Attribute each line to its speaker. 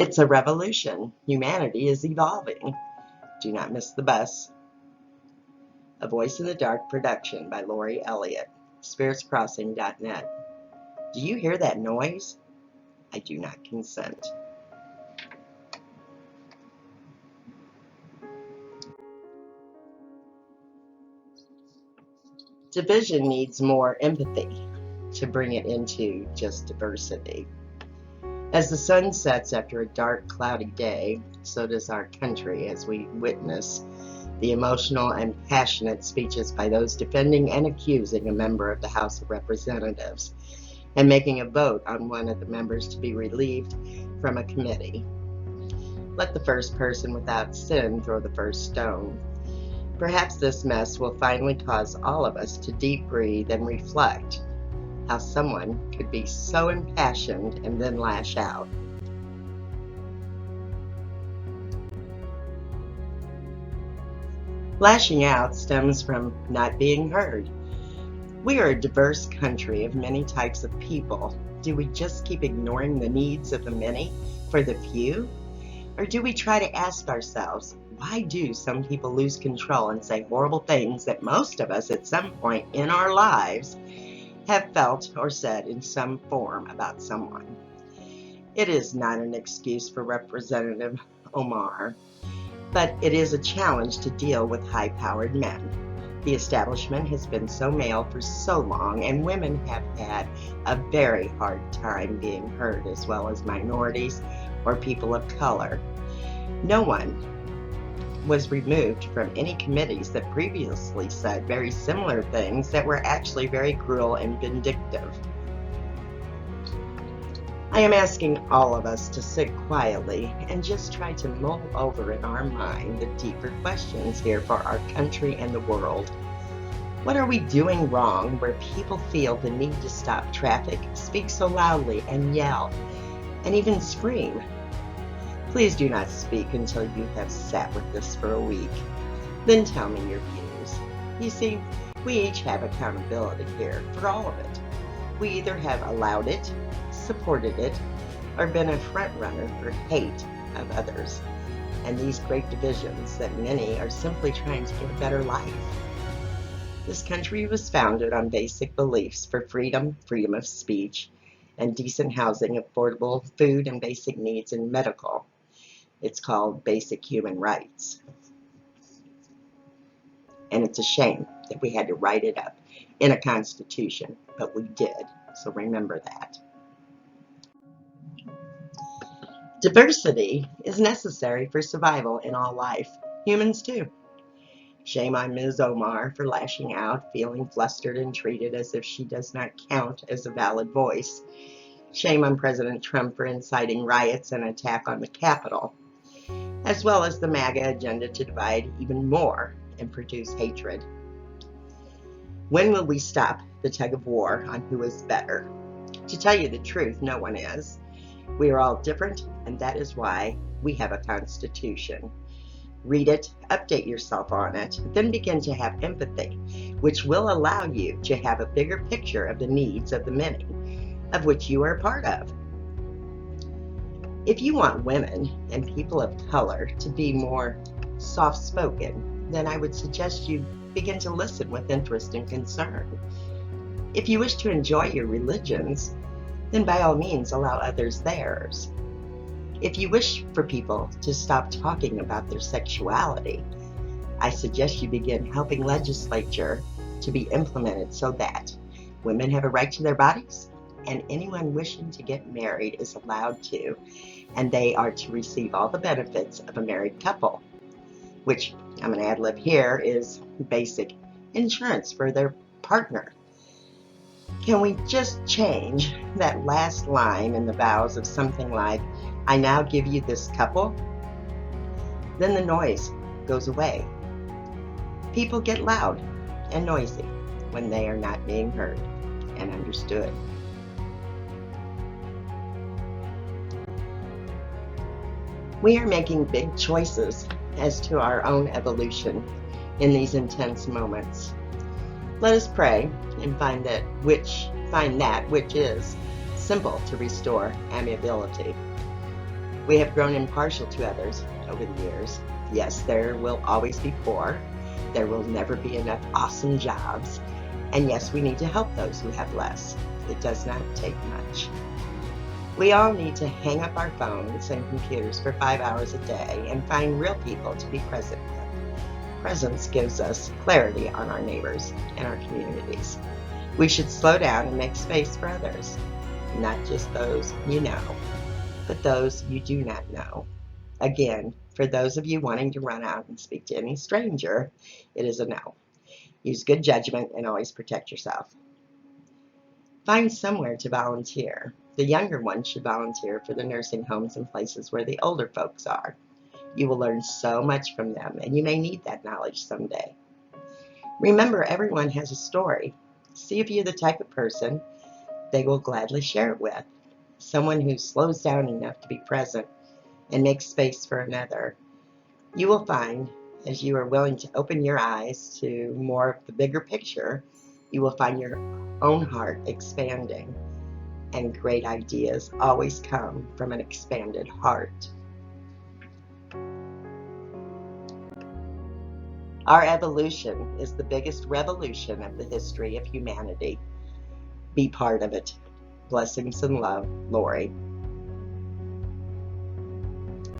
Speaker 1: It's a revolution. Humanity is evolving. Do not miss the bus. A Voice in the Dark production by Elliot. spiritscrossing.net. Do you hear that noise? I do not consent. Division needs more empathy to bring it into just diversity. As the sun sets after a dark, cloudy day, so does our country as we witness the emotional and passionate speeches by those defending and accusing a member of the House of Representatives and making a vote on one of the members to be relieved from a committee. Let the first person without sin throw the first stone. Perhaps this mess will finally cause all of us to deep breathe and reflect how someone could be so impassioned and then lash out. Lashing out stems from not being heard. We are a diverse country of many types of people. Do we just keep ignoring the needs of the many for the few? Or do we try to ask ourselves, why do some people lose control and say horrible things that most of us at some point in our lives have felt or said in some form about someone? It is not an excuse for Representative Omar, but it is a challenge to deal with high-powered men. The establishment has been so male for so long, and women have had a very hard time being heard, as well as minorities or people of color. No one was removed from any committees that previously said very similar things that were actually very cruel and vindictive. I am asking all of us to sit quietly and just try to mull over in our mind the deeper questions here for our country and the world. What are we doing wrong where people feel the need to stop traffic, speak so loudly, and yell, and even scream? Please do not speak until you have sat with this for a week. Then tell me your views. You see, we each have accountability here for all of it. We either have allowed it, supported it, or been a front runner for hate of others, and these great divisions that many are simply trying to get a better life. This country was founded on basic beliefs for freedom of speech, and decent housing, affordable food, and basic needs and medical. It's called basic human rights. And it's a shame that we had to write it up in a constitution, but we did, so remember that. Diversity is necessary for survival in all life, humans too. Shame on Ms. Omar for lashing out, feeling flustered and treated as if she does not count as a valid voice. Shame on President Trump for inciting riots and attack on the Capitol, as well as the MAGA agenda to divide even more and produce hatred. When will we stop the tug of war on who is better? To tell you the truth, no one is. We are all different, and that is why we have a constitution. Read it, update yourself on it, then begin to have empathy, which will allow you to have a bigger picture of the needs of the many, of which you are a part of. If you want women and people of color to be more soft-spoken, then I would suggest you begin to listen with interest and concern. If you wish to enjoy your religions, then by all means allow others theirs. If you wish for people to stop talking about their sexuality, I suggest you begin helping legislature to be implemented so that women have a right to their bodies, and anyone wishing to get married is allowed to, and they are to receive all the benefits of a married couple, which I'm going to ad-lib here is basic insurance for their partner. Can we just change that last line in the vows of something like, I now give you this couple? Then the noise goes away. People get loud and noisy when they are not being heard and understood. We are making big choices as to our own evolution in these intense moments. Let us pray and find that which is simple to restore amiability. We have grown impartial to others over the years. Yes, there will always be poor. There will never be enough awesome jobs. And yes, we need to help those who have less. It does not take much. We all need to hang up our phones and computers for 5 hours a day and find real people to be present with. Presence gives us clarity on our neighbors and our communities. We should slow down and make space for others, not just those you know, but those you do not know. Again, for those of you wanting to run out and speak to any stranger, it is a no. Use good judgment and always protect yourself. Find somewhere to volunteer. The younger ones should volunteer for the nursing homes and places where the older folks are. You will learn so much from them, and you may need that knowledge someday. Remember, everyone has a story. See if you're the type of person they will gladly share it with. Someone who slows down enough to be present and makes space for another. You will find, as you are willing to open your eyes to more of the bigger picture, you will find your own heart expanding. And great ideas always come from an expanded heart. Our evolution is the biggest revolution of the history of humanity. Be part of it. Blessings and love, Lori.